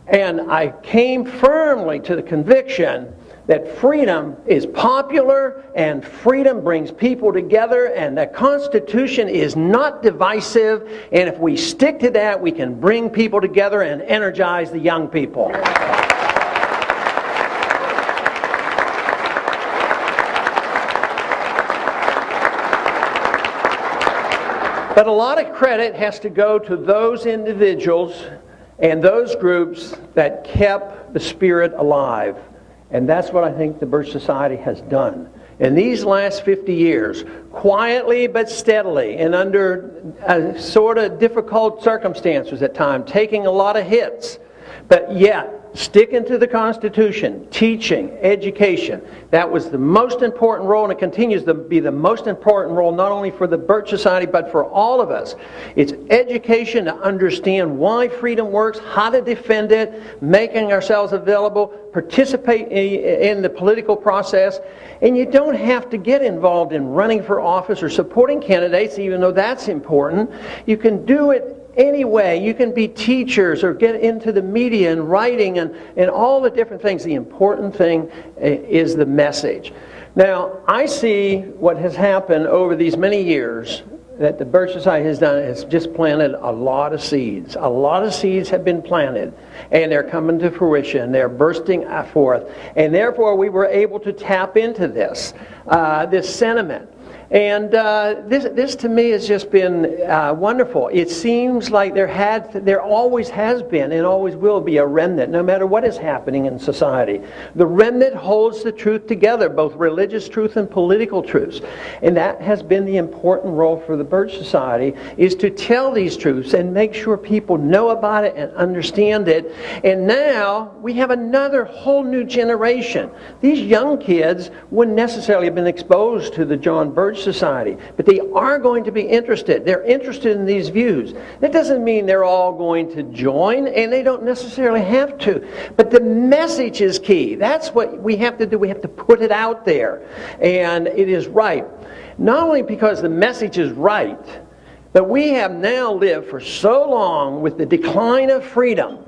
And I came firmly to the conviction that freedom is popular and freedom brings people together, and the Constitution is not divisive, and if we stick to that, we can bring people together and energize the young people. But a lot of credit has to go to those individuals and those groups that kept the spirit alive. And that's what I think the Birch Society has done. In these last 50 years, quietly but steadily, and under sort of difficult circumstances at times, taking a lot of hits, but yet sticking to the Constitution, teaching, education. That was the most important role, and it continues to be the most important role, not only for the Birch Society, but for all of us. It's education to understand why freedom works, how to defend it, making ourselves available, participate in the political process. And you don't have to get involved in running for office or supporting candidates, even though that's important. You can do it anyway. You can be teachers or get into the media and writing and all the different things. The important thing is the message. Now, I see what has happened over these many years that the Birch Society has done is just planted a lot of seeds. A lot of seeds have been planted, and they're coming to fruition. They're bursting forth. And therefore, we were able to tap into this sentiment. And this to me has just been wonderful. It seems like there always has been and always will be a remnant, no matter what is happening in society. The remnant holds the truth together, both religious truth and political truths. And that has been the important role for the Birch Society, is to tell these truths and make sure people know about it and understand it. And now we have another whole new generation. These young kids wouldn't necessarily have been exposed to the John Birch Society, but they are going to be interested. They're interested in these views. That doesn't mean they're all going to join, and they don't necessarily have to. But the message is key. That's what we have to do. We have to put it out there. And it is right. Not only because the message is right, but we have now lived for so long with the decline of freedom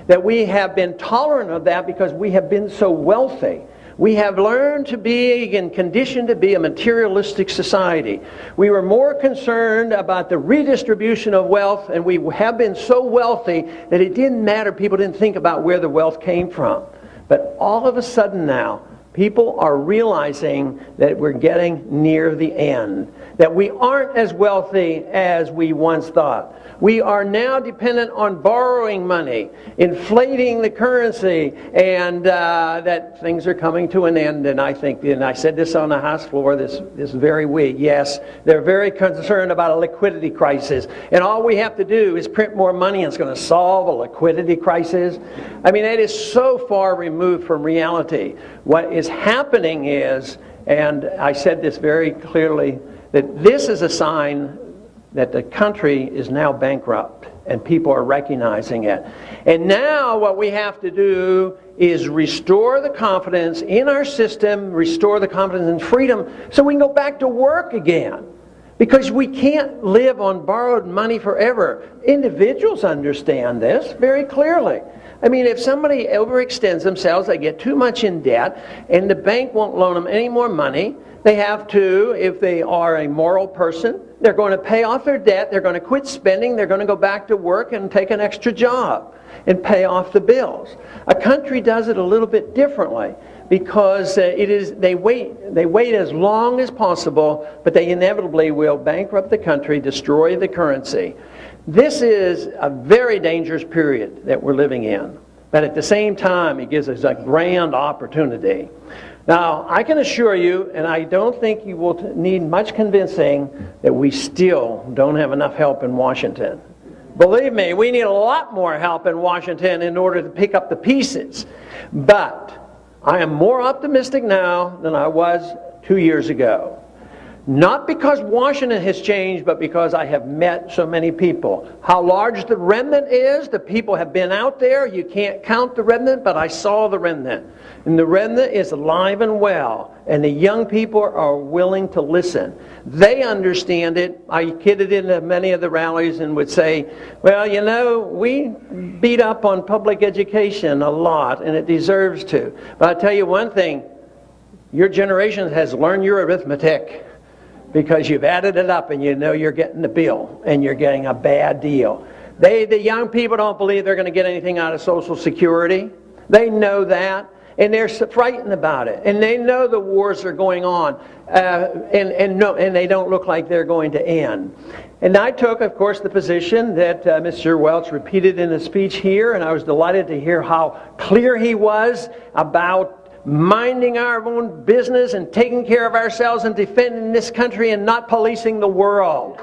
that we have been tolerant of that because we have been so wealthy. We have learned to be and conditioned to be a materialistic society. We were more concerned about the redistribution of wealth, and we have been so wealthy that it didn't matter. People didn't think about where the wealth came from. But all of a sudden now, people are realizing that we're getting near the end, that we aren't as wealthy as we once thought. We are now dependent on borrowing money, inflating the currency, and that things are coming to an end. And I think, and I said this on the House floor this very week, yes, they're very concerned about a liquidity crisis. And all we have to do is print more money and it's going to solve a liquidity crisis. I mean, it is so far removed from reality. What is happening is, and I said this very clearly, that this is a sign that the country is now bankrupt and people are recognizing it. And now what we have to do is restore the confidence in our system, restore the confidence in freedom so we can go back to work again. Because we can't live on borrowed money forever. Individuals understand this very clearly. I mean, if somebody overextends themselves, they get too much in debt, and the bank won't loan them any more money. They have to, if they are a moral person, they're going to pay off their debt, they're going to quit spending, they're going to go back to work and take an extra job and pay off the bills. A country does it a little bit differently because they wait as long as possible, but they inevitably will bankrupt the country, destroy the currency. This is a very dangerous period that we're living in, but at the same time it gives us a grand opportunity. Now, I can assure you, and I don't think you will need much convincing, that we still don't have enough help in Washington. Believe me, we need a lot more help in Washington in order to pick up the pieces. But I am more optimistic now than I was 2 years ago. Not because Washington has changed, but because I have met so many people. How large the remnant is, the people have been out there. You can't count the remnant, but I saw the remnant. And the remnant is alive and well. And the young people are willing to listen. They understand it. I kidded into many of the rallies and would say, well, you know, we beat up on public education a lot, and it deserves to. But I'll tell you one thing. Your generation has learned your arithmetic, because you've added it up and you know you're getting the bill and you're getting a bad deal. The young people don't believe they're going to get anything out of Social Security. They know that, and they're frightened about it. And they know the wars are going on, and they don't look like they're going to end. And I took, of course, the position that Mr. Welch repeated in his speech here, and I was delighted to hear how clear he was about minding our own business and taking care of ourselves and defending this country and not policing the world.